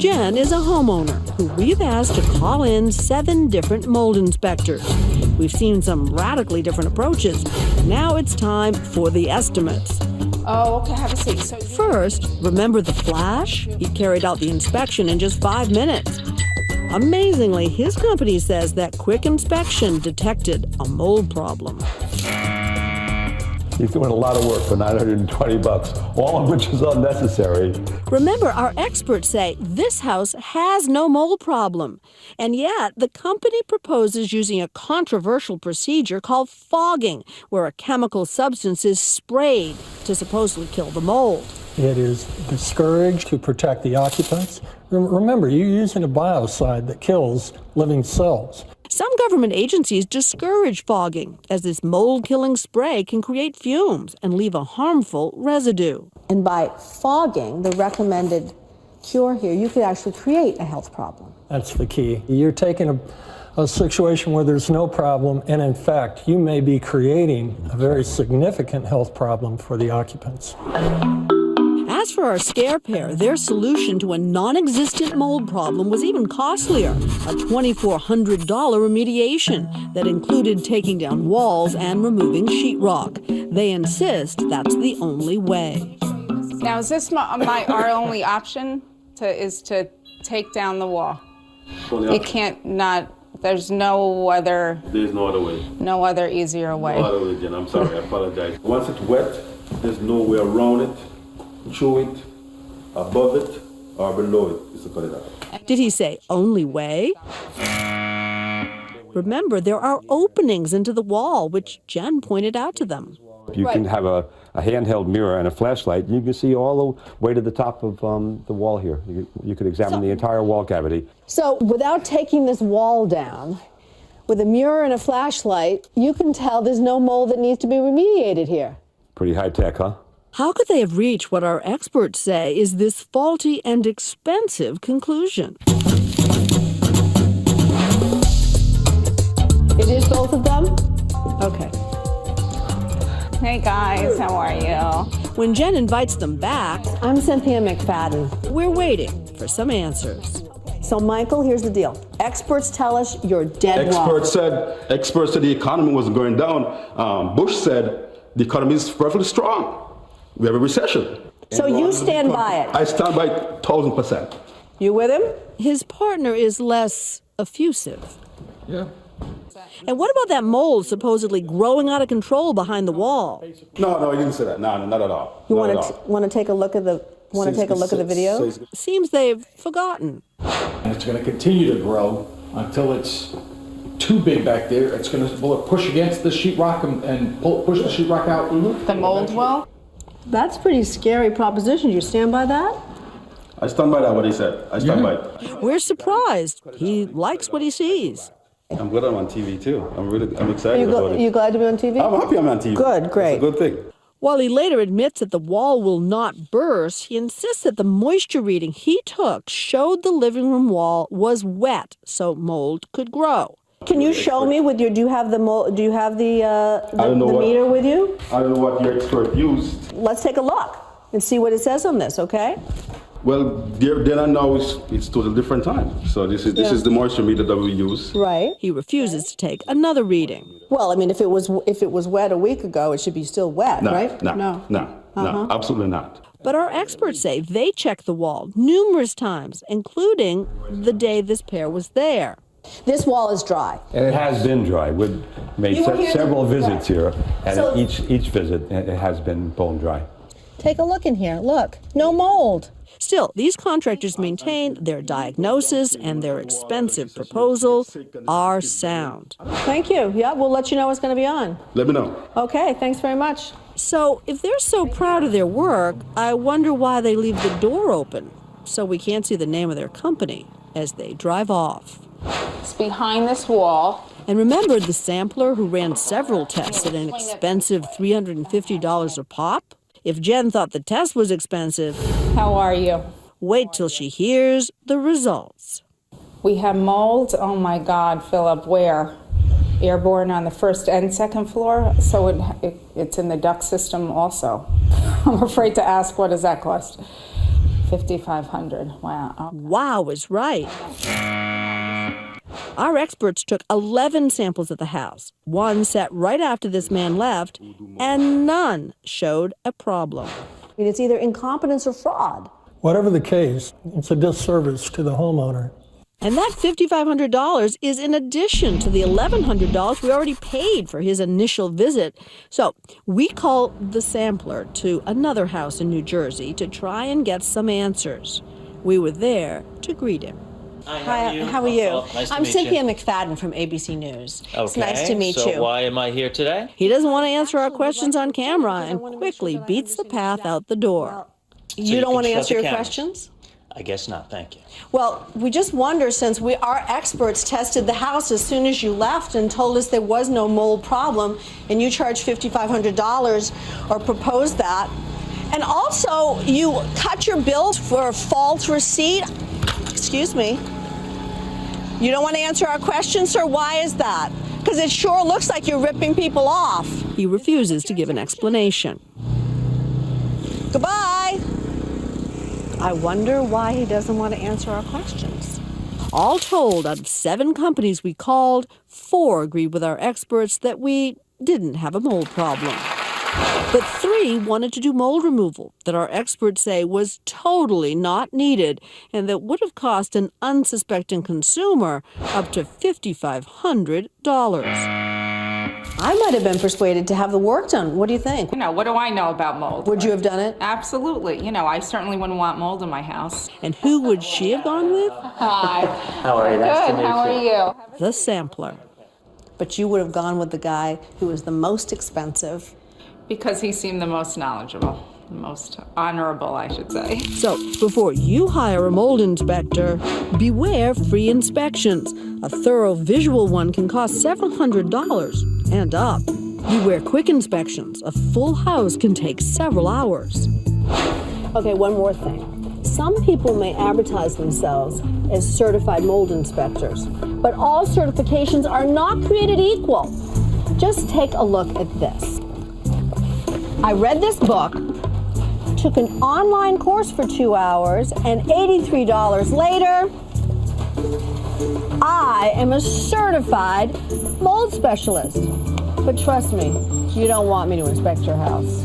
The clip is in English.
Jen is a homeowner who we've asked to call in 7 different mold inspectors. We've seen some radically different approaches. Now it's time for the estimates. Oh, okay, have a seat. First, remember the Flash? He carried out the inspection in just 5 minutes. Amazingly, his company says that quick inspection detected a mold problem. He's doing a lot of work for $920, all of which is unnecessary. Remember, our experts say this house has no mold problem. And yet, the company proposes using a controversial procedure called fogging, where a chemical substance is sprayed to supposedly kill the mold. It is discouraged to protect the occupants. Remember, you're using a biocide that kills living cells. Some government agencies discourage fogging, as this mold-killing spray can create fumes and leave a harmful residue. And by fogging, the recommended cure here, you could actually create a health problem. That's the key. You're taking a situation where there's no problem, and in fact, you may be creating a very significant health problem for the occupants. As for our scare pair, their solution to a non-existent mold problem was even costlier, a $2,400 remediation that included taking down walls and removing sheetrock. They insist that's the only way. Now, is this our only option is to take down the wall? It can't not, there's no other... There's no other way. No other easier way. No other way, Jen. I'm sorry, I apologize. Once it's wet, there's no way around it. Through it, above it, or below it, is to cut it out. Did he say only way? Remember, there are openings into the wall, which Jen pointed out to them. You can have a handheld mirror and a flashlight. You can see all the way to the top of the wall here. You could examine the entire wall cavity. So without taking this wall down, with a mirror and a flashlight, you can tell there's no mold that needs to be remediated here. Pretty high tech, huh? How could they have reached what our experts say is this faulty and expensive conclusion? It is both of them? Okay. Hey guys, how are you? When Jen invites them back, I'm Cynthia McFadden. we're waiting for some answers. So, Michael, here's the deal. Experts tell us you're dead wrong. Experts said the economy was going down. Bush said the economy is perfectly strong. We have a recession. So you stand by it? I stand by 1,000%. You with him? His partner is less effusive. Yeah. And what about that mold supposedly growing out of control behind the wall? No, you didn't say that. No, not at all. You want to take a look at the video? Seems they've forgotten. And it's going to continue to grow until it's too big back there. It's going to push against the sheetrock and push the sheetrock out. The mold will? That's a pretty scary proposition. You stand by that? I stand by that, what he said. I stand by it. We're surprised. He likes what he sees. I'm glad I'm on TV too. I'm excited about it. You glad to be on TV? I'm happy I'm on TV. Good, great. It's a good thing. While he later admits that the wall will not burst, he insists that the moisture reading he took showed the living room wall was wet, so mold could grow. Can you show me with your? Do you have the meter with you? I don't know what your expert used. Let's take a look and see what it says on this. Okay. Well, then I know it's totally different time. So this is the moisture meter that we use. Right. He refuses to take another reading. Well, I mean, if it was wet a week ago, it should be still wet, right? No, absolutely not. But our experts say they checked the wall numerous times, including the day this pair was there. This wall is dry. And it has been dry. We've made several visits here, and so, each visit it has been bone dry. Take a look in here. Look, no mold. Still, these contractors maintain their diagnosis and their expensive proposal are sound. Thank you. Yeah, we'll let you know what's going to be on. Let me know. Okay, thanks very much. So, if they're so proud of their work, I wonder why they leave the door open so we can't see the name of their company as they drive off. It's behind this wall. And remember the sampler who ran several tests at an expensive $350 a pop? If Jen thought the test was expensive, how are you? Wait till she hears the results. We have mold. Oh my God, Philip, where? Airborne on the first and second floor, so it's in the duct system also. I'm afraid to ask, what does that cost? $5,500. Wow. Okay. Wow is right. Our experts took 11 samples at the house, one set right after this man left, and none showed a problem. It's either incompetence or fraud. Whatever the case, it's a disservice to the homeowner. And that $5,500 is in addition to the $1,100 we already paid for his initial visit. So we called the sampler to another house in New Jersey to try and get some answers. We were there to greet him. Hi, how are you? Nice to I'm meet Cynthia you. McFadden from ABC News. Okay, It's nice to meet so you. why am I here today? He doesn't want to answer our questions on camera and quickly beats the path out the door. You you don't can want to shut answer the your cameras. questions? I guess not, thank you. Well, we just wonder, since our experts tested the house as soon as you left and told us there was no mold problem, and you charged $5,500 or proposed that, and also you cut your bill for a false receipt. Excuse me. You don't want to answer our questions, sir? Why is that? Because it sure looks like you're ripping people off. He refuses to give an explanation. Goodbye. I wonder why he doesn't want to answer our questions. All told, out of 7 companies we called, 4 agreed with our experts that we didn't have a mold problem. But 3 wanted to do mold removal that our experts say was totally not needed and that would have cost an unsuspecting consumer up to $5,500. I might have been persuaded to have the work done. What do you think? What do I know about mold? Would you have done it? Absolutely. I certainly wouldn't want mold in my house. And who would she have gone with? Hi. How are you? Nice to Good. meet How are you? The sampler. But you would have gone with the guy who was the most expensive. Because he seemed the most knowledgeable, the most honorable, I should say. So, before you hire a mold inspector, beware free inspections. A thorough visual one can cost several $100s and up. Beware quick inspections. A full house can take several hours. Okay, one more thing. Some people may advertise themselves as certified mold inspectors, but all certifications are not created equal. Just take a look at this. I read this book, took an online course for 2 hours, and $83 later, I am a certified mold specialist. But trust me, you don't want me to inspect your house.